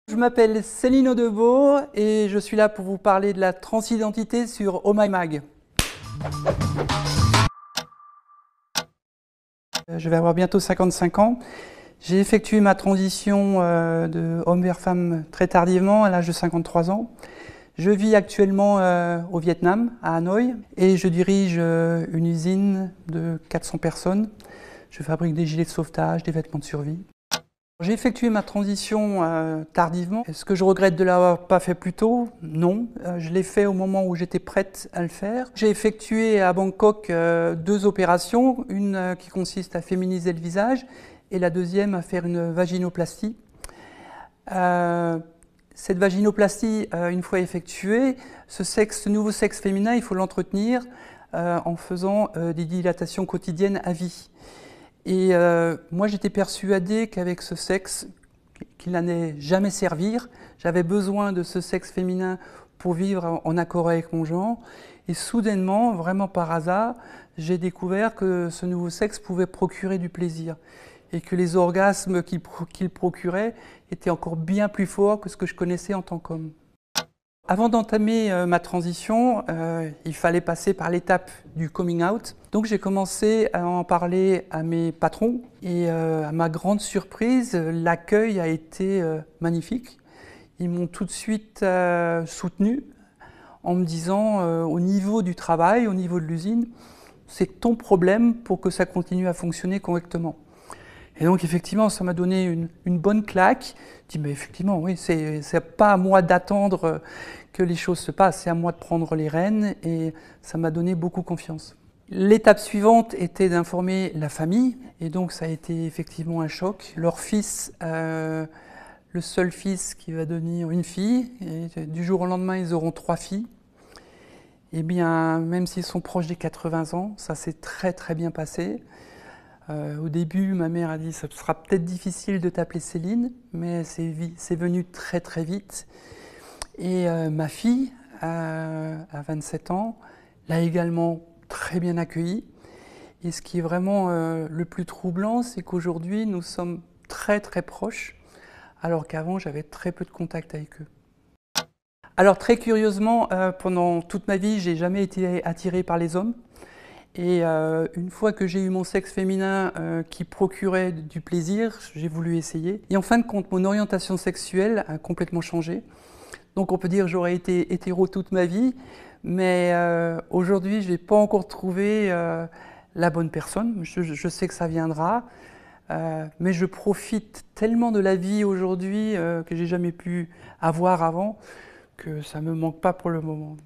Je m'appelle Céline Audebeau et je suis là pour vous parler de la transidentité sur Oh My Mag. Je vais avoir bientôt 55 ans. J'ai effectué ma transition de homme vers femme très tardivement, à l'âge de 53 ans. Je vis actuellement au Vietnam, à Hanoï, et je dirige une usine de 400 personnes. Je fabrique des gilets de sauvetage, des vêtements de survie. J'ai effectué ma transition tardivement. Est-ce que je regrette de ne l'avoir pas fait plus tôt? Non. Je l'ai fait au moment où j'étais prête à le faire. J'ai effectué à Bangkok 2 opérations, une qui consiste à féminiser le visage et la deuxième à faire une vaginoplastie. Cette vaginoplastie, une fois effectuée, ce nouveau sexe féminin, il faut l'entretenir en faisant des dilatations quotidiennes à vie. Et moi, j'étais persuadée qu'avec ce sexe, qu'il n'allait jamais servir, j'avais besoin de ce sexe féminin pour vivre en accord avec mon genre. Et soudainement, vraiment par hasard, j'ai découvert que ce nouveau sexe pouvait procurer du plaisir et que les orgasmes qu'il procurait étaient encore bien plus forts que ce que je connaissais en tant qu'homme. Avant d'entamer ma transition, il fallait passer par l'étape du coming out. Donc j'ai commencé à en parler à mes patrons et à ma grande surprise, l'accueil a été magnifique. Ils m'ont tout de suite soutenu en me disant au niveau du travail, au niveau de l'usine, c'est ton problème pour que ça continue à fonctionner correctement. Et donc effectivement, ça m'a donné une bonne claque. Je dis, mais effectivement, oui, c'est pas à moi d'attendre que les choses se passent, c'est à moi de prendre les rênes et ça m'a donné beaucoup confiance. L'étape suivante était d'informer la famille et donc ça a été effectivement un choc. Leur fils, le seul fils qui va devenir une fille, et du jour au lendemain, ils auront 3 filles. Eh bien, même s'ils sont proches des 80 ans, ça s'est très très bien passé. Au début, ma mère a dit « ça sera peut-être difficile de t'appeler Céline », mais c'est venu très très vite. Et ma fille, à 27 ans, l'a également très bien accueillie. Et ce qui est vraiment le plus troublant, c'est qu'aujourd'hui, nous sommes très très proches, alors qu'avant, j'avais très peu de contact avec eux. Alors très curieusement, pendant toute ma vie, j'ai jamais été attirée par les hommes. Et une fois que j'ai eu mon sexe féminin qui procurait du plaisir, j'ai voulu essayer. Et en fin de compte, mon orientation sexuelle a complètement changé. Donc on peut dire que j'aurais été hétéro toute ma vie, mais aujourd'hui, je n'ai pas encore trouvé la bonne personne. Je sais que ça viendra, mais je profite tellement de la vie aujourd'hui que j'ai jamais pu avoir avant, que ça ne me manque pas pour le moment.